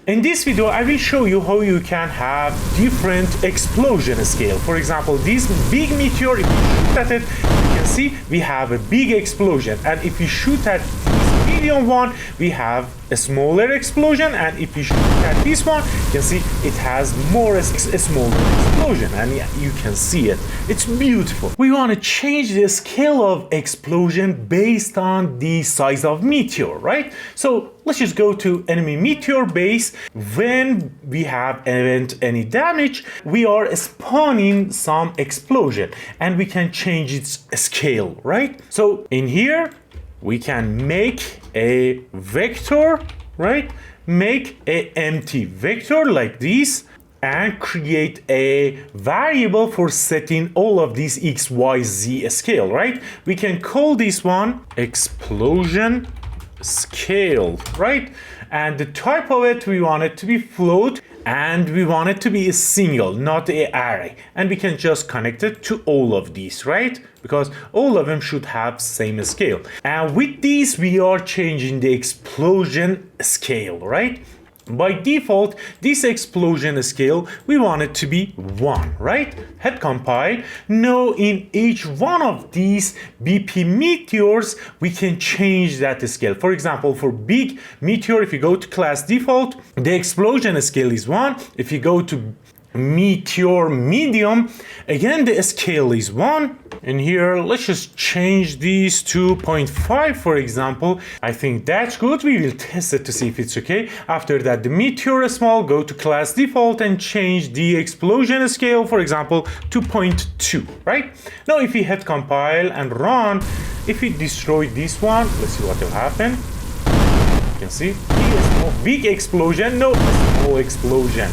In this video, I will show you how you can have different explosion scale. For example, this big meteor, if you shoot at it, you can see we have a big explosion. And if you shoot at this medium one, we have a smaller explosion. And if you shoot at this one, you can see it has a smaller explosion. And you can see it. It's beautiful. We want to change the scale of explosion based on the size of meteor, right? So let's just go to enemy meteor base. When we have event any damage, we are spawning some explosion and we can change its scale, right? So in here, we can make a vector, right? Make a empty vector like this and create a variable for setting all of these X, Y, Z scale, right? We can call this one explosion scale, right? And the type of it, we want it to be float and we want it to be a single, not an array. And we can just connect it to all of these, right? Because all of them should have same scale. And with these, we are changing the explosion scale, right? By default, this explosion scale, we want it to be 1, right? Hit compile. Now in each one of these BP meteors, we can change that scale. For example, for big meteor, if you go to class default, the explosion scale is 1. If you go to meteor medium, again the scale is 1. And here let's just change these to 0.5, for example. I think that's good. We will test it to see if it's okay. After that, the meteor small, go to class default and change the explosion scale, for example, to 0.2, right? Now if we hit compile and run, if we destroy this one, let's see what will happen. You can see big explosion, no small explosion.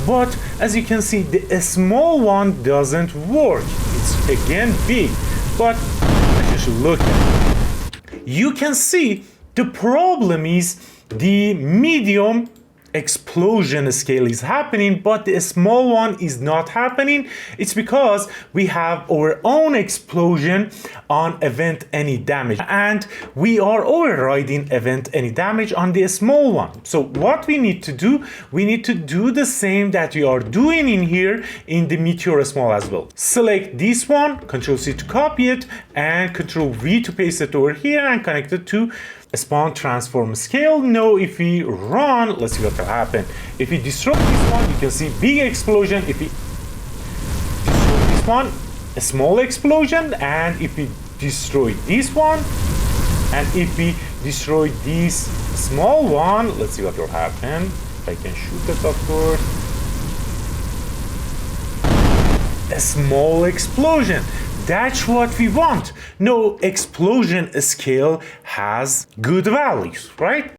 But as you can see, the small one doesn't work. It's again big, but let's just look at it. You can see the problem is the medium explosion scale is happening, but the small one is not happening. It's because we have our own explosion on event any damage, and we are overriding event any damage on the small one. So what we need to do, we need to do the same that we are doing in here in the meteor small as well. Select this one, Ctrl C to copy it, and Ctrl V to paste it over here and connect it to spawn transform scale. Now if we run, let's see what will happen. If we destroy this one, you can see big explosion. If we destroy this one, a small explosion. And if we destroy this one, and if we destroy this small one, let's see what will happen. If I can shoot it, of course. A small explosion. That's what we want. No explosion scale has good values, right?